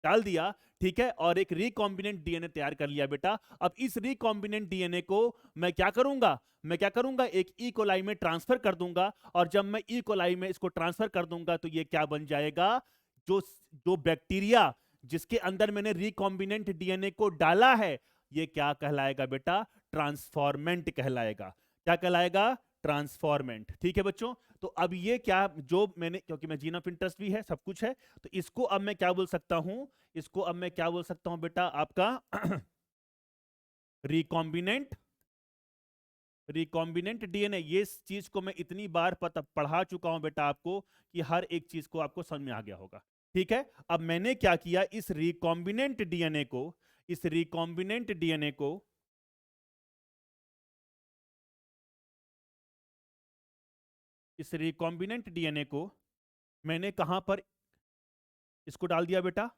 Speaker 1: डाल दिया, ठीक है, और एक रिकॉम्बिनेंट डीएनए तैयार कर लिया बेटा। अब इस रिकॉम्बिनेंट डीएनए को मैं क्या करूंगा, एक ई कोलाई में ट्रांसफर कर दूंगा, और जब मैं ई कोलाई में इसको ट्रांसफर कर दूंगा तो ये क्या बन जाएगा, जो जो बैक्टीरिया जिसके अंदर मैंने रिकॉम्बिनेंट डीएनए को डाला है, ये क्या कहलाएगा बेटा, ट्रांसफॉर्मेंट कहलाएगा। क्या कहलाएगा, ट्रांसफॉर्मेंट। ठीक है बच्चों, तो अब ये क्या, जो मैंने, क्योंकि मैं जीन ऑफ इंटरेस्ट भी है, सब कुछ है, तो इसको अब मैं क्या बोल सकता हूं, इसको अब मैं क्या बोल सकता हूं बेटा, आपका रिकॉम्बिनेंट, डीएनए। ये चीज को मैं इतनी बार पढ़ा चुका हूं बेटा आपको कि हर एक चीज को आपको समझ में आ गया होगा। ठीक है, अब मैंने क्या किया, इस रिकॉम्बिनेंट डीएनए को, इस रिकॉम्बिनेंट डीएनए को, इस रिकॉम्बिनेंट डीएनए को मैंने कहां पर इसको डाल दिया बेटा,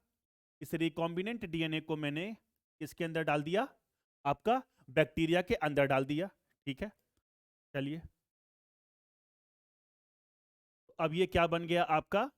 Speaker 1: इस रिकॉम्बिनेंट डीएनए को मैंने इसके अंदर डाल दिया, आपका बैक्टीरिया के अंदर डाल दिया। ठीक है, चलिए, अब ये क्या बन गया आपका,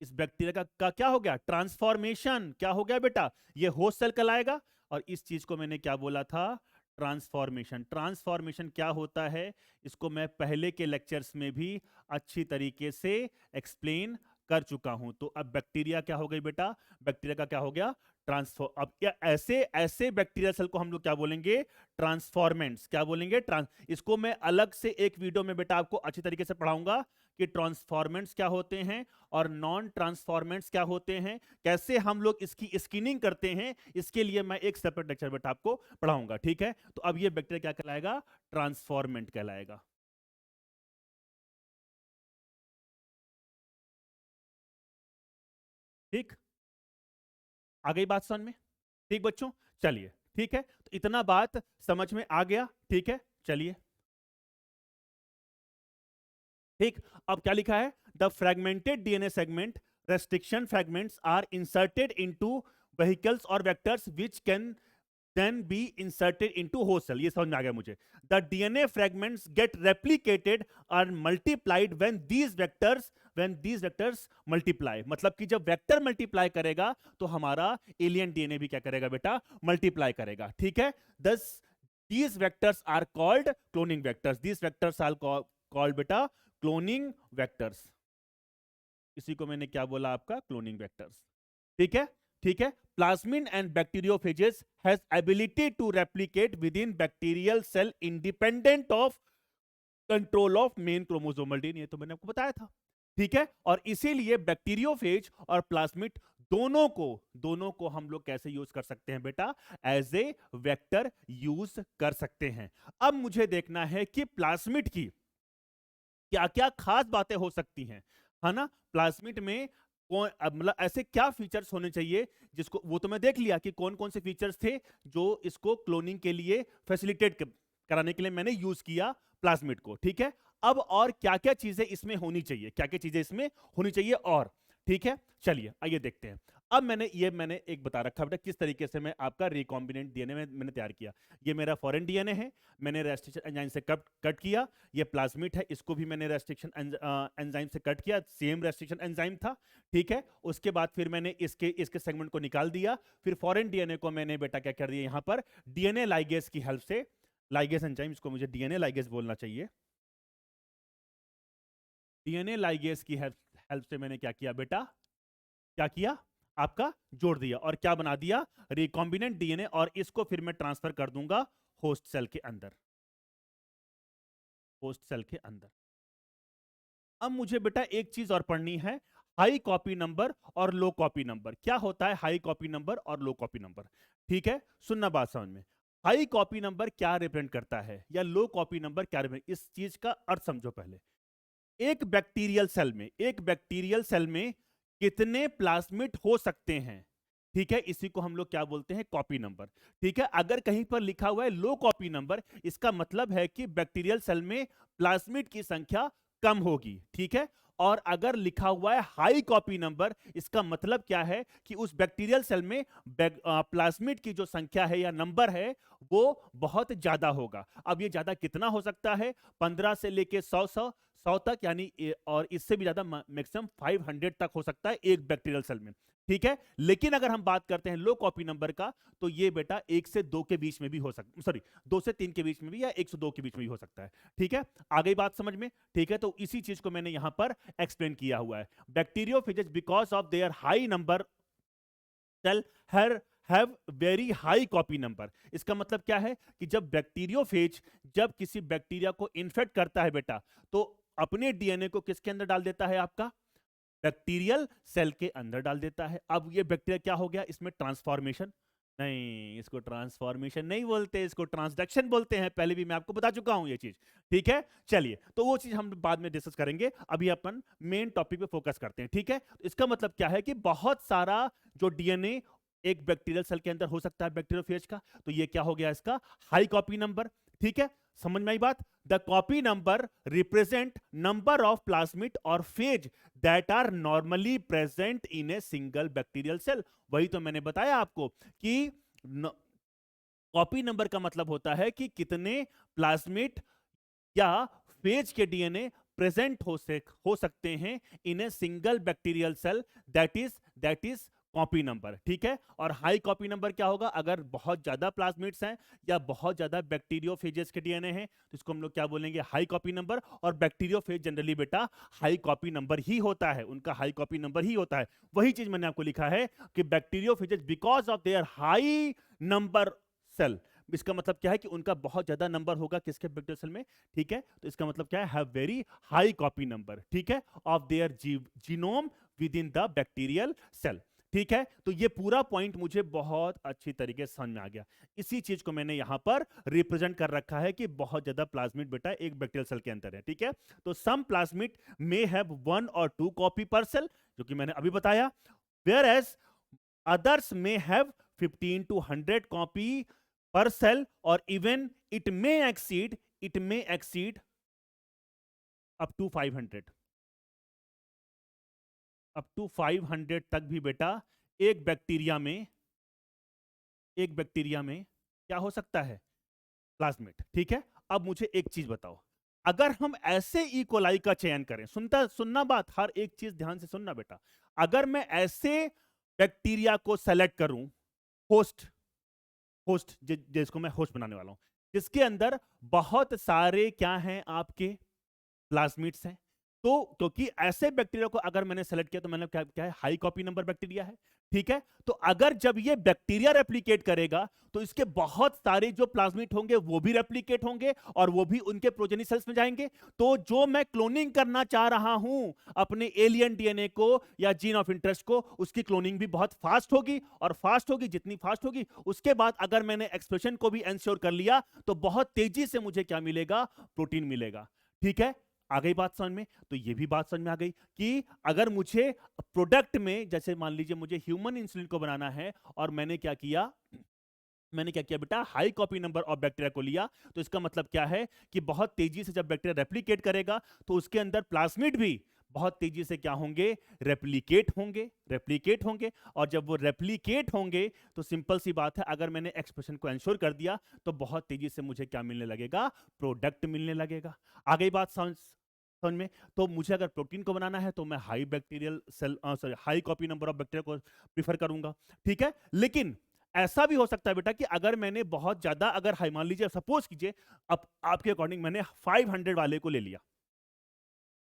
Speaker 1: इस बैक्टीरिया का क्या हो गया, ट्रांसफॉर्मेशन। क्या हो गया बेटा, ये होस्ट सेल कहलाएगा, और इस चीज को मैंने क्या बोला था, ट्रांसफॉर्मेशन। ट्रांसफॉर्मेशन क्या होता है, इसको मैं पहले के लेक्चर्स में भी अच्छी तरीके से एक्सप्लेन कर चुका हूं। तो अब बैक्टीरिया क्या हो गई बेटा, बैक्टीरिया का क्या हो गया, ट्रांसफॉर। अब क्या ऐसे ऐसे बैक्टीरिया सेल को हम लोग क्या बोलेंगे, ट्रांसफॉर्मेंट्स। क्या बोलेंगे, इसको मैं अलग से एक वीडियो में बेटा आपको अच्छी तरीके से पढ़ाऊंगा कि ट्रांसफॉर्मेंट्स क्या होते हैं और नॉन ट्रांसफॉर्मेंट्स क्या होते हैं, कैसे हम लोग इसकी स्क्रीनिंग करते हैं। इसके लिए मैं एक सेपरेट लेक्चर बेटा आपको पढ़ाऊंगा। ठीक है, तो अब ये बैक्टीरिया क्या कहलाएगा, ट्रांसफॉर्मेंट कहलाएगा। ठीक, आ गई बात समझ में। ठीक बच्चों, चलिए ठीक है, तो इतना बात समझ में आ गया, ठीक है, चलिए ठीक। अब क्या लिखा है, the fragmented DNA segment restriction fragments are inserted into vehicles और vectors which can then be inserted into host cell. ये समझ में आ गया मुझे। The DNA fragments get replicated or multiplied when these vectors multiply. मतलब कि जब वेक्टर मल्टीप्लाई करेगा तो हमारा एलियन डीएनए भी क्या करेगा बेटा, मल्टीप्लाई करेगा, ठीक है। Thus these vectors are called cloning vectors. These vectors are called बेटा cloning vectors. इसी को मैंने क्या बोला आपका, क्लोनिंग वेक्टर्स, ठीक है ठीक है। Plasmin and bacteriophages has ability to replicate within bacterial cell independent of control of main chromosomal DNA, तो मैंने आपको बताया था, ठीक है। और इसीलिए बैक्टीरियोफेज और प्लाज्मिड दोनों को हम लोग कैसे यूज कर सकते हैं बेटा, एज ए वेक्टर यूज कर सकते हैं। अब मुझे देखना है कि प्लाज्मिड की क्या क्या खास बातें हो सकती हैं, है ना। प्लाज्मिड में कौन, मतलब ऐसे क्या फीचर्स होने चाहिए जिसको, वो तो मैं देख लिया कि कौन कौन से फीचर्स थे जो इसको क्लोनिंग के लिए फैसिलिटेट कराने के लिए मैंने यूज किया प्लाज्मिड को, ठीक है। अब और क्या क्या चीजें इसमें होनी चाहिए, क्या क्या चीजें इसमें होनी चाहिए और, ठीक है, चलिए आइए देखते हैं। अब मैंने एक बता रखा बेटा किस तरीके से मैं आपका रिकॉम्बिनेंट डीएनए मैंने तैयार किया। ये मेरा फॉरेन डीएनए है, मैंने रेस्ट्रिक्शन एंजाइम से कट किया। ये प्लाज्मिड है, इसको भी मैंने रेस्ट्रिक्शन एंजाइम से कट किया, सेम रेस्ट्रिक्शन एंजाइम था, ठीक है। उसके बाद फिर मैंने इसके सेगमेंट को निकाल दिया। फिर फॉरेन डीएनए को मैंने बेटा क्या कर दिया, यहां पर डीएनए लाइगेज की हेल्प से, लाइगेज एंजाइम, इसको मुझे डीएनए लाइगेज बोलना चाहिए, डीएनए लाइगेज की हेल्प से मैंने क्या किया बेटा, क्या किया, आपका जोड़ दिया और क्या बना दिया, रिकॉम्बिनेंट डीएनए। और इसको फिर मैं ट्रांसफर कर दूंगा होस्ट सेल के अंदर, होस्ट सेल के अंदर। अब मुझे बेटा एक चीज और पढ़नी है, हाई कॉपी नंबर और लो कॉपी नंबर। क्या होता है हाई कॉपी नंबर और लो कॉपी नंबर, ठीक है, सुनना बात समझ में। हाई कॉपी नंबर क्या रिप्रेजेंट करता है या लो कॉपी नंबर क्या रिप्रेजेंट, इस चीज का अर्थ समझो पहले। एक बैक्टीरियल सेल में कितने प्लाज्मिड हो सकते हैं, ठीक है, इसी को हम लोग क्या बोलते हैं, कॉपी नंबर, ठीक है। अगर कहीं पर लिखा हुआ है लो कॉपी नंबर, इसका मतलब है कि बैक्टीरियल सेल में प्लाज्मिड की संख्या कम होगी, ठीक है। और अगर लिखा हुआ है हाई कॉपी नंबर, इसका मतलब क्या है कि उस बैक्टीरियल सेल में प्लाज्मिड की जो संख्या है या नंबर है वो बहुत ज्यादा होगा। अब ये ज्यादा कितना हो सकता है, 15 से लेके 100 तक, यानी और इससे भी ज्यादा, मैक्सिमम 500 तक हो सकता है एक बैक्टीरियल सेल में, ठीक है। लेकिन अगर हम बात करते हैं लो कॉपी नंबर का, तो ये बेटा 1 से 2 के बीच में भी हो सकता, सॉरी 2 से 3 के बीच में भी, या 1 से 2 के बीच में भी हो सकता है, ठीक है। आ गई बात समझ में, ठीक है। तो इसी चीज को मैंने यहां पर एक्सप्लेन किया हुआ है। Bacteriophages because of their high number cell have very high copy number. इसका मतलब क्या है कि जब बैक्टीरियोफेज जब किसी बैक्टीरिया को इन्फेक्ट करता है बेटा, तो अपने डीएनए को किसके अंदर डाल देता है, आपका बैक्टीरियल सेल के अंदर डाल देता है। अब ये बैक्टीरिया क्या हो गया, इसमें ट्रांसफॉर्मेशन नहीं, इसको ट्रांसफॉर्मेशन नहीं बोलते, इसको ट्रांसडक्शन बोलते हैं, पहले भी मैं आपको बता चुका हूं ये चीज, ठीक है। चलिए, तो वो चीज हम बाद में डिस्कस करेंगे, अभी अपन मेन टॉपिक पे फोकस करते हैं, ठीक है। तो इसका मतलब क्या है कि बहुत सारा जो डीएनए एक बैक्टीरियल सेल के अंदर हो सकता है बैक्टीरियोफेज का, तो ये क्या हो गया, इसका हाई कॉपी नंबर, ठीक है। समझ में आई बात। The copy number represent number of plasmid और phage that are normally present in a single bacterial cell. वही तो मैंने बताया आपको कि कॉपी नंबर का मतलब होता है कि कितने प्लाज्मिड या फेज के डीएनए प्रेजेंट हो सकते हैं in a single bacterial cell, that is copy number, ठीक है। और हाई कॉपी नंबर क्या होगा, अगर बहुत ज्यादा प्लाज्मिड्स हैं या बहुत ज्यादा बैक्टीरियोफेजेस के डीएनए हैं, तो इसको हम लोग क्या बोलेंगे, हाई कॉपी नंबर। और बैक्टीरियोफेज जनरली बेटा हाई कॉपी नंबर ही होता है, उनका हाई कॉपी नंबर ही होता है। वही चीज मैंने आपको लिखा है कि bacteriophages because of their high number cell, इसका मतलब क्या है कि उनका बहुत ज्यादा नंबर होगा किसके बैक्टीरियल सेल में, ठीक है। तो इसका मतलब क्या है, have very high copy number, ठीक है, of their genome within the bacterial cell, ठीक है। तो ये पूरा पॉइंट मुझे बहुत अच्छी तरीके से समझ में आ गया। इसी चीज को मैंने यहां पर रिप्रेजेंट कर रखा है कि बहुत ज्यादा प्लाज्मिड बेटा एक बैक्टीरियल सेल के अंदर है, ठीक है। तो सम प्लाज्मिड मे हैव 1 और 2 कॉपी पर सेल, जो कि मैंने अभी बताया, whereas others may have 15 to 100 copy per cell, और even it may exceed up to 500, up to 500 तक भी बेटा एक बैक्टीरिया में क्या हो सकता है, प्लाज्मिड। ठीक है, अब मुझे एक चीज बताओ, अगर हम ऐसे इकोलाई का चयन करें, सुनना बात, हर एक चीज ध्यान से सुनना बेटा, अगर मैं ऐसे बैक्टीरिया को सेलेक्ट करूं, होस्ट होस्ट जिसको मैं होस्ट बनाने वाला हूं, जिसके अंदर बहुत सारे क्या हैं, आपके प्लाज्मिड्स हैं, तो क्योंकि ऐसे बैक्टीरिया को अगर मैंने सेलेक्ट किया तो मैंने क्या है, हाई कॉपी नंबर बैक्टीरिया है। ठीक है, तो अगर जब ये बैक्टीरिया रेप्लिकेट करेगा तो इसके बहुत सारे जो प्लाज्मिड होंगे वो भी रेप्लिकेट होंगे और वो भी उनके प्रोजेनी सेल्स में जाएंगे। तो जो मैं क्लोनिंग करना चाह रहा हूं अपने एलियन डीएनए को या जीन ऑफ इंटरेस्ट को, उसकी क्लोनिंग भी बहुत फास्ट होगी, और फास्ट होगी, जितनी फास्ट होगी उसके बाद अगर मैंने एक्सप्रेशन को भी एंश्योर कर लिया तो बहुत तेजी से मुझे क्या मिलेगा, प्रोटीन मिलेगा। ठीक है, आ गई बात समझ में? तो ये भी बात समझ में आ गई कि अगर मुझे प्रोडक्ट में, जैसे मान लीजिए मुझे ह्यूमन इंसुलिन को बनाना है और मैंने क्या किया बेटा, high copy number of bacteria को लिया, तो इसका मतलब क्या है कि बहुत तेजी से जब बैक्टीरिया रेप्लिकेट करेगा तो उसके अंदर प्लाज्मिड भी बहुत तेजी से क्या होंगे, रेप्लिकेट होंगे, और जब वो रेप्लिकेट होंगे तो सिंपल सी बात है, अगर मैंने एक्सप्रेशन को एंश्योर कर दिया तो बहुत तेजी से मुझे क्या मिलने लगेगा, प्रोडक्ट मिलने लगेगा। आ गई बात समझ में? तो मुझे अगर प्रोटीन को बनाना है तो मैं high copy number of bacteria को प्रीफर करूंगा। ठीक है, लेकिन ऐसा भी हो सकता है बेटा कि अगर मैंने बहुत ज्यादा, अगर हाई, मान लीजिए सपोज कीजिए अब आपके अकॉर्डिंग मैंने 500 वाले को ले लिया,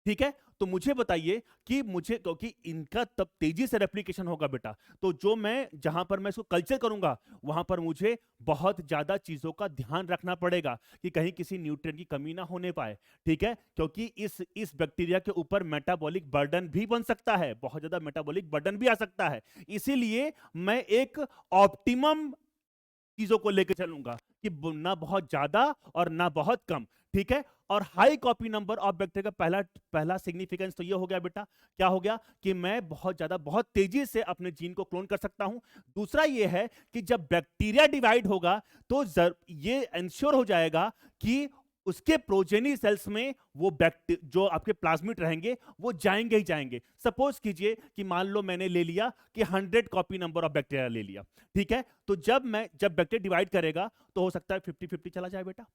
Speaker 1: ठीक है, तो मुझे बताइए कि मुझे, क्योंकि इनका तब तेजी से रेप्लिकेशन होगा बेटा, तो जो मैं जहां पर मैं इसको कल्चर करूंगा वहां पर मुझे बहुत ज्यादा चीजों का ध्यान रखना पड़ेगा कि कहीं किसी न्यूट्रिएंट की कमी ना होने पाए। ठीक है, क्योंकि इस बैक्टीरिया के ऊपर मेटाबॉलिक बर्डन भी बन सकता है, बहुत ज्यादा मेटाबॉलिक बर्डन भी आ सकता है, इसीलिए मैं एक ऑप्टिमम चीजों को लेकर चलूंगा कि ना बहुत ज्यादा और ना बहुत कम। ठीक है, और high copy number of bacteria का पहला सिग्निफिकेंस तो ये हो गया बेटा, क्या हो गया कि मैं बहुत ज्यादा, बहुत तेजी से अपने जीन को क्लोन कर सकता हूं। दूसरा ये है कि जब बैक्टीरिया डिवाइड होगा तो ये इंश्योर हो जाएगा कि उसके प्रोजेनी सेल्स में वो जो आपके प्लाज्मिड रहेंगे वो जाएंगे ही जाएंगे। सपोज कीजिए कि मान लो मैंने ले लिया कि 100 कॉपी नंबर ऑफ बैक्टीरिया ले लिया, ठीक है, तो जब बैक्टीरिया डिवाइड करेगा तो हो सकता है 50-50 चला जाए बेटा।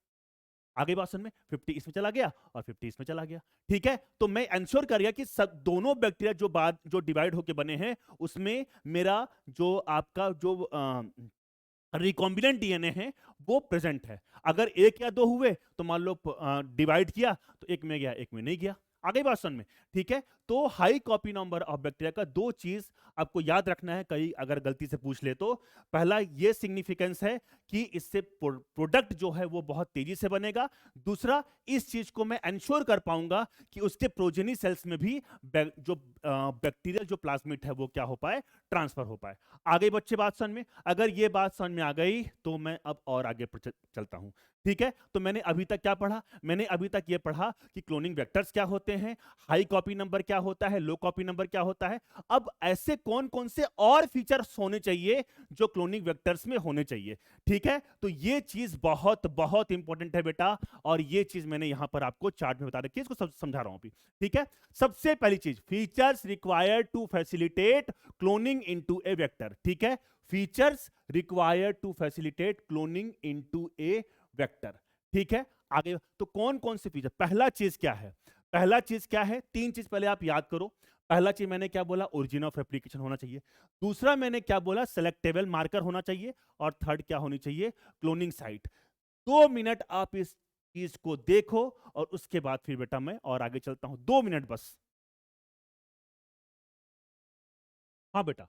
Speaker 1: आगे बात सुन में, 50 इसमें चला गया और 50 इसमें चला गया। ठीक है, तो मैं इंश्योर कर गया कि सब दोनों बैक्टीरिया जो डिवाइड होके बने हैं उसमें मेरा जो आपका जो रिकॉम्बिनेंट डीएनए है वो प्रेजेंट है। अगर एक या दो हुए तो मान लो डिवाइड किया तो एक में गया, एक में नहीं गया। आगे बात सुन में, ठीक है, तो high copy number of bacteria का दो चीज आपको याद रखना है, कहीं अगर गलती से पूछ ले तो। पहला ये सिग्निफिकेंस है कि इससे प्रोडक्ट जो है वो बहुत तेजी से बनेगा। दूसरा, इस चीज को मैं इंश्योर कर पाऊंगा कि उसके प्रोजेनी सेल्स में भी जो बैक्टीरियल जो प्लाज्मिड है वो क्या हो पाए, ट्रांसफर हो पाए। आगे बच्चे बात समझ में? अगर ये बात समझ में आ गई तो मैं अब और आगे चलता हूं। ठीक है, तो मैंने अभी तक क्या पढ़ा? मैंने अभी तक ये पढ़ा कि क्लोनिंग वेक्टर्स क्या होते हैं, हाई कॉपी नंबर क्या होता है, लो कॉपी नंबर क्या होता है। अब ऐसे कौन कौन से और फीचर्स होने चाहिए जो क्लोनिंग वेक्टर्स में होने चाहिए। ठीक है, तो ये चीज बहुत बहुत इंपॉर्टेंट है बेटा, और ये चीज मैंने यहां पर आपको चार्ट में बता रखी है, इसको समझा रहा हूं अभी। ठीक है, सबसे पहली चीज, features required to facilitate cloning into a vector. ठीक है, features required to facilitate cloning into a vector. ठीक है, आगे तो कौन कौन से फीचर? पहला चीज क्या है? पहला चीज क्या है? तीन चीज पहले आप याद करो। पहला चीज मैंने क्या बोला? ओरिजिन ऑफ रेप्लिकेशन होना चाहिए। दूसरा मैंने क्या बोला? सेलेक्टेबल मार्कर होना चाहिए। और थर्ड क्या होनी चाहिए? Cloning site. 2 मिनट आप इस चीज को देखो और उसके बाद फिर बेटा मैं और आगे चलता हूं। 2 मिनट बस। हाँ बेटा,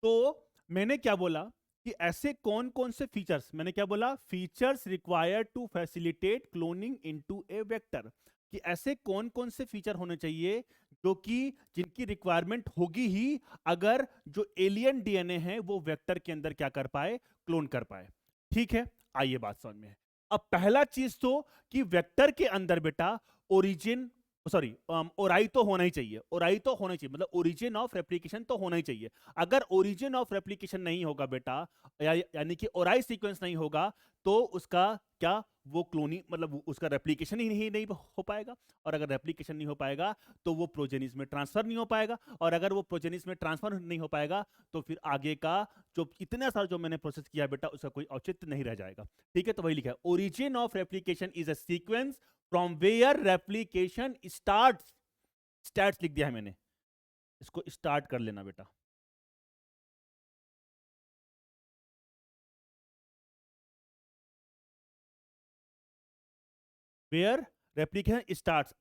Speaker 1: तो मैंने क्या बोला कि ऐसे कौन कौन से फीचर्स, मैंने क्या बोला? Features required to facilitate cloning into a vector, कि ऐसे कौन कौन से फीचर होने चाहिए जो कि जिनकी रिक्वायरमेंट होगी ही अगर जो एलियन डीएनए है वो वेक्टर के अंदर क्या कर पाए? क्लोन कर पाए। ठीक है, आइए बात समझ में। अब पहला चीज तो कि वेक्टर के अंदर बेटा ओरिजिन सॉरी, ओराई तो होना ही चाहिए, ओराई तो होना ही चाहिए, मतलब ओरिजिन ऑफ रेप्लिकेशन तो होना ही चाहिए। अगर ओरिजिन ऑफ रेप्लिकेशन नहीं होगा बेटा, यानी कि ओराई सीक्वेंस नहीं होगा, तो उसका क्या, वो क्लोनिंग मतलब उसका रेप्लिकेशन ही नहीं हो पाएगा। और अगर रेप्लिकेशन नहीं हो पाएगा तो वो प्रोजेनिस में ट्रांसफर नहीं हो पाएगा, और अगर वो प्रोजेनिस में ट्रांसफर नहीं हो पाएगा तो फिर आगे का जो इतना सारा जो मैंने प्रोसेस किया बेटा उसका कोई औचित्य नहीं रह जाएगा। ठीक है, तो वही लिखा है, origin of replication is a sequence from where replication starts. Starts लिख दिया है मैंने, इसको स्टार्ट कर लेना बेटा। Where replication starts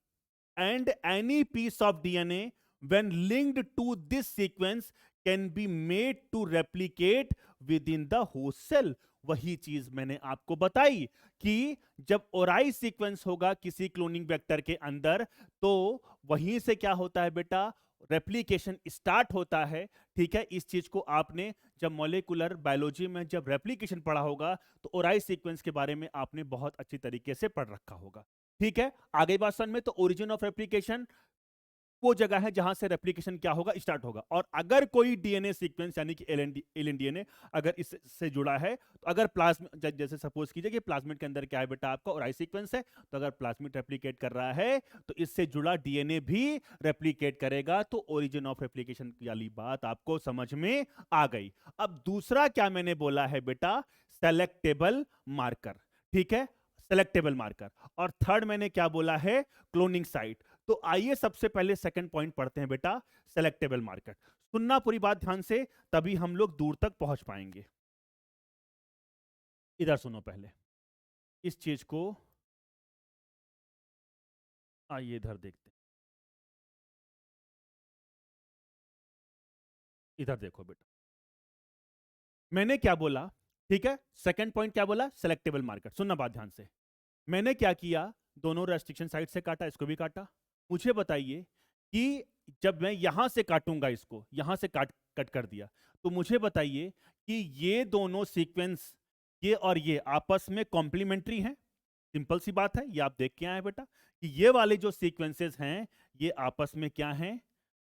Speaker 1: and any piece of DNA when linked to this sequence can be made to replicate within the host cell। वही चीज मैंने आपको बताई कि जब ओराई सीक्वेंस होगा किसी क्लोनिंग वेक्टर के अंदर, तो वहीं से क्या होता है बेटा, रेप्लिकेशन स्टार्ट होता है। ठीक है, इस चीज को आपने जब मॉलिक्यूलर बायोलॉजी में जब रेप्लिकेशन पढ़ा होगा तो ओराई सीक्वेंस के बारे में आपने बहुत अच्छी तरीके से पढ़ रखा होगा। ठीक है, आगे बात समझ में, तो ओरिजिन ऑफ रेप्लिकेशन वो जगह है जहां से रेप्लिकेशन क्या होगा, स्टार्ट होगा। और अगर कोई डीएनए सीक्वेंस यानी कि एलियन डीएनए अगर इससे जुड़ा है, तो अगर प्लाज्मिड, जैसे सपोज कीजिए कि प्लाज्मिड के अंदर क्या है बेटा आपका ओराई सीक्वेंस है, तो अगर प्लाज्मिड रेप्लिकेट कर रहा है तो इससे जुड़ा डीएनए भी रेप्लिकेट करेगा। तो ओरिजिन ऑफ रेप्लिकेशन वाली बात आपको समझ में आ गई। अब दूसरा क्या मैंने बोला है बेटा, सेलेक्टेबल मार्कर। ठीक है, सेलेक्टेबल मार्कर। और थर्ड मैंने क्या बोला है, क्लोनिंग साइट। तो आइए सबसे पहले सेकंड पॉइंट पढ़ते हैं बेटा, सेलेक्टेबल मार्कर। सुनना पूरी बात ध्यान से, तभी हम लोग दूर तक पहुंच पाएंगे। इधर सुनो पहले इस चीज को, आइए इधर देखते हैं। इधर देखो बेटा, मैंने क्या बोला, ठीक है, सेकंड पॉइंट क्या बोला, सेलेक्टेबल मार्कर। सुनना बात ध्यान से, मैंने क्या किया, दोनों रेस्ट्रिक्शन साइट से काटा, इसको भी काटा। मुझे बताइए कि जब मैं यहां से काटूंगा, इसको यहां से कट कर दिया, तो मुझे बताइए कि ये दोनों सीक्वेंस, ये और ये आपस में कॉम्प्लीमेंट्री हैं। सिंपल सी बात है, ये आप देख के आए बेटा कि ये वाले जो सीक्वेंसेस हैं ये आपस में क्या हैं,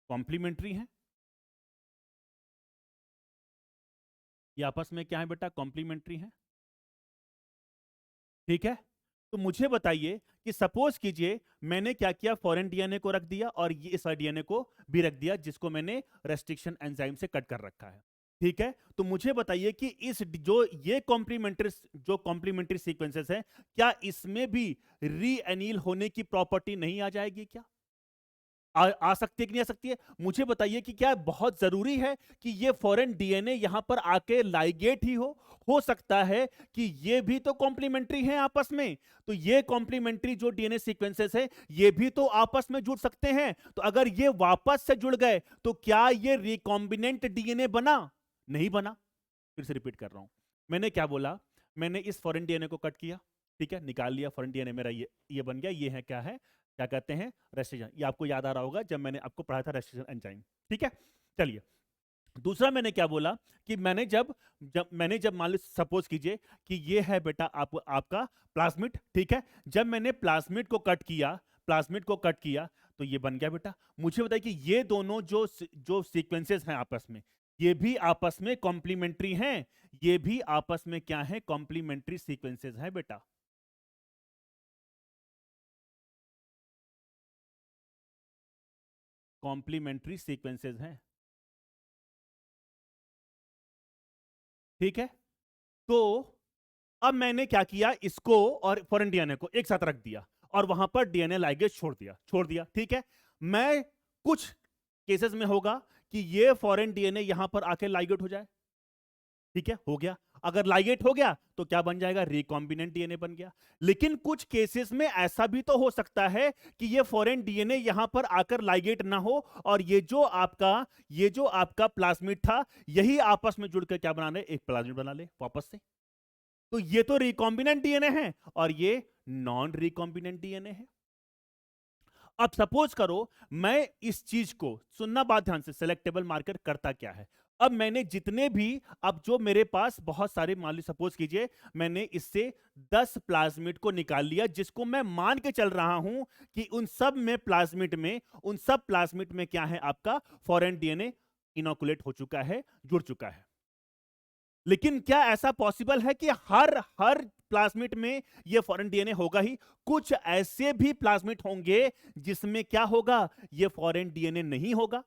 Speaker 1: कॉम्प्लीमेंट्री हैं। ये आपस में क्या है बेटा, कॉम्प्लीमेंट्री हैं। ठीक है, तो मुझे बताइए कि सपोज कीजिए मैंने क्या किया, फॉरेन डीएनए को रख दिया और ये इस डीएनए को भी रख दिया जिसको मैंने रेस्ट्रिक्शन एंजाइम से कट कर रखा है। ठीक है, तो मुझे बताइए कि इस जो ये कॉम्प्लीमेंट्री सीक्वेंसेस हैं, क्या इसमें भी री एनील होने की प्रॉपर्टी नहीं आ जाएगी क्या? आ सकती है कि नहीं आ सकती है? मुझे बताइए कि क्या बहुत जरूरी है कि ये फॉरेन डीएनए यहां पर आके लाइगेट ही हो सकता है कि ये भी तो कॉम्प्लीमेंट्री हैं आपस में। तो ये कॉम्प्लीमेंट्री जो डीएनए सीक्वेंसेस है ये भी तो आपस में जुड़ सकते हैं। तो अगर ये वापस से जुड़ गए तो क्या ये रिकॉम्बिनेंट डीएनए बना? नहीं बना। फिर से रिपीट कर रहा हूं, मैंने क्या बोला, मैंने इस फॉरेन डीएनए को कट किया, ठीक है, निकाल लिया फॉरेन डीएनए मेरा, ये बन गया, ये है क्या है, क्या कहते हैं, रेस्ट्रिक्शन। ये आपको याद आ रहा होगा जब मैंने आपको पढ़ाया था रेस्ट्रिक्शन एंजाइम। ठीक है, चलिए दूसरा मैंने क्या बोला कि मैंने जब मान लो सपोज कीजिए कि ये है बेटा आपका प्लाज्मिड। ठीक है, जब मैंने प्लाज्मिड को कट किया तो ये बन गया बेटा। मुझे बताइए कि ये दोनों जो सीक्वेंसेस हैं आपस में, ये भी आपस में कॉम्प्लीमेंट्री हैं। ये भी आपस में क्या है, कॉम्प्लीमेंट्री सीक्वेंसेस हैं बेटा। कॉम्प्लीमेंट्री सीक्वेंसेस हैं। ठीक है, तो अब मैंने क्या किया, इसको और फॉरेन डीएनए को एक साथ रख दिया और वहां पर डीएनए लाइगेज छोड़ दिया। ठीक है, मैं कुछ केसेस में होगा कि ये फॉरेन डीएनए यहां पर आके लाइगेट हो जाए। ठीक है, हो गया। अगर लाइगेट हो गया तो क्या बन जाएगा, रिकॉम्बिनेंट डीएनए बन गया। लेकिन कुछ केसेस में ऐसा भी तो हो सकता है कि ये फॉरेन डीएनए यहां पर आकर लाइगेट ना हो और ये जो आपका प्लाज्मिड था यही आपस में जुड़कर क्या बना ले, एक प्लाज्मिड बना ले वापस से। तो ये तो रिकॉम्बिनेंट डीएनए है और ये नॉन रिकॉम्बिनेंट डीएनए है। अब सपोज करो मैं इस चीज को, सुनना बात ध्यान से, सेलेक्टेबल मार्कर करता क्या है। अब मैंने जितने भी, अब जो मेरे पास बहुत सारे, मान ली सपोज कीजिए मैंने इससे 10 प्लाज्मिड को निकाल लिया, जिसको मैं मान के चल रहा हूं कि उन सब में प्लाज्मिड में, उन सब प्लाज्मिड में क्या है, आपका फॉरेन डीएनए इनोकुलेट हो चुका है, जुड़ चुका है। लेकिन क्या ऐसा पॉसिबल है कि हर हर प्लाज्मिड में ये फॉरेन डीएनए होगा ही? कुछ ऐसे भी प्लाज्मिड होंगे जिसमें क्या होगा, ये फॉरेन डीएनए नहीं होगा।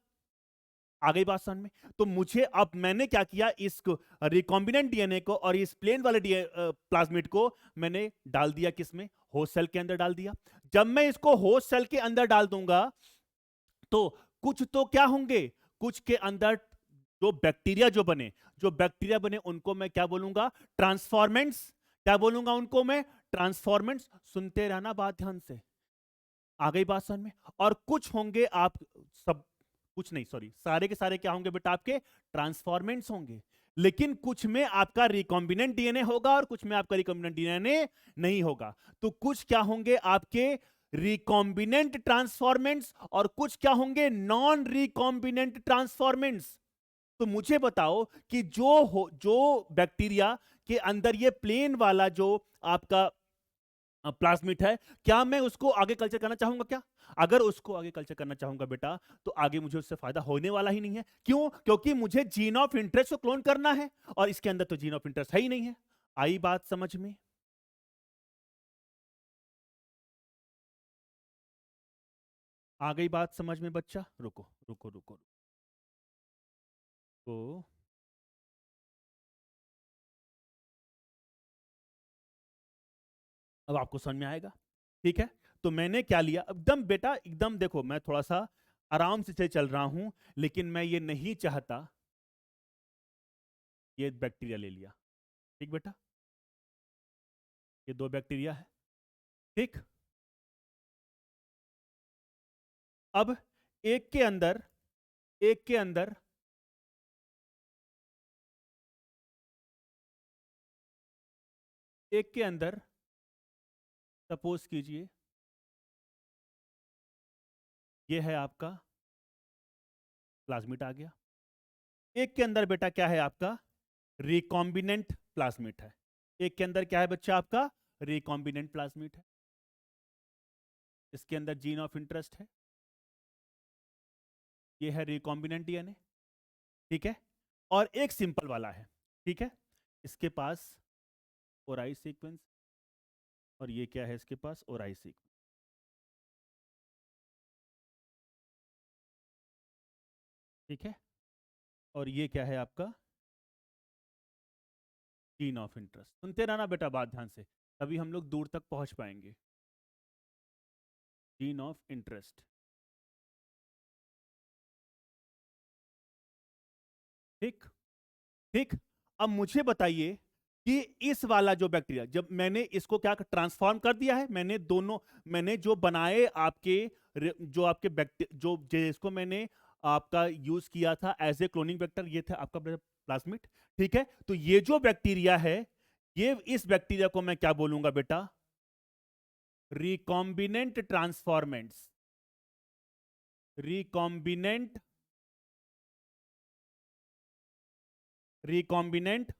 Speaker 1: आ गई बात समझ में? तो मुझे, अब मैंने क्या किया, इस रिकॉम्बिनेंट डीएनए को और इस प्लेन वाले प्लाज्मिड को मैंने डाल दिया किसमें, होस्ट सेल के अंदर डाल दिया। जब मैं इसको होस्ट सेल के अंदर डाल दूंगा तो कुछ तो क्या होंगे, कुछ के अंदर जो बैक्टीरिया जो बने उनको मैं क्या बोलूंगा, ट्रांसफॉर्मेंट्स। क्या बोलूंगा उनको मैं, ट्रांसफॉर्मेंट्स। सुनते रहना बात ध्यान से। आ गई बात समझ में? और कुछ होंगे आप सब, कुछ नहीं सॉरी, सारे के सारे क्या होंगे बेटा, आपके ट्रांसफॉर्मेंट्स होंगे। लेकिन कुछ में आपका रिकॉम्बिनेंट डीएनए होगा और कुछ में आपका रिकॉम्बिनेंट डीएनए नहीं होगा। तो कुछ क्या होंगे आपके रिकॉम्बिनेंट ट्रांसफॉर्मेंट्स और कुछ क्या होंगे नॉन रिकॉम्बिनेंट ट्रांसफॉर्मेंट्स। तो मुझे बताओ कि जो बैक्टीरिया के अंदर ये प्लेन वाला जो आपका प्लाज्मिड है, क्या मैं उसको आगे कल्चर करना चाहूंगा क्या? अगर उसको आगे कल्चर करना चाहूंगा बेटा, तो आगे मुझे उससे फायदा होने वाला ही नहीं है। क्यों? क्योंकि मुझे जीन ऑफ इंटरेस्ट को क्लोन करना है और इसके अंदर तो जीन ऑफ इंटरेस्ट है ही नहीं है। आई बात समझ में? आ गई बात समझ में बच्चा? रुको रुको रुको रुको। अब आपको समझ में आएगा, ठीक है? तो मैंने क्या लिया एकदम बेटा, एकदम देखो, मैं थोड़ा सा आराम से चल रहा हूं, लेकिन मैं ये नहीं चाहता। ये बैक्टीरिया ले लिया, ठीक बेटा, ये दो बैक्टीरिया है, ठीक। अब एक के अंदर, एक के अंदर एक के अंदर सपोज कीजिए ये है आपका प्लाज्मिड आ गया। एक के अंदर बेटा क्या है आपका, रिकॉम्बिनेंट प्लाज्मिड है। एक के अंदर क्या है बच्चा, आपका रिकॉम्बिनेंट प्लाज्मिड है। इसके अंदर जीन ऑफ इंटरेस्ट है, ये है रिकॉम्बिनेंट डीएनए, ठीक है। और एक सिंपल वाला है, ठीक है। इसके पास ओराई सीक्वेंस, और ये क्या है, इसके पास ओराई सीक्वेंस, ठीक है। और ये क्या है आपका जीन ऑफ इंटरेस्ट। सुनते रहना बेटा बात ध्यान से, तभी हम लोग दूर तक पहुंच पाएंगे। जीन ऑफ इंटरेस्ट, ठीक ठीक। अब मुझे बताइए कि इस वाला जो बैक्टीरिया, जब मैंने इसको क्या ट्रांसफॉर्म कर दिया है, मैंने दोनों, मैंने जो बनाए आपके, जो आपके जो जिसको मैंने आपका यूज किया था एज ए क्लोनिंग वेक्टर, ये था आपका प्लाज्मिड, ठीक है। तो ये जो बैक्टीरिया है, ये इस बैक्टीरिया को मैं क्या बोलूंगा बेटा, रिकॉम्बिनेंट ट्रांसफॉर्मेंट्स, रिकॉम्बिनेंट, रिकॉम्बिनेंट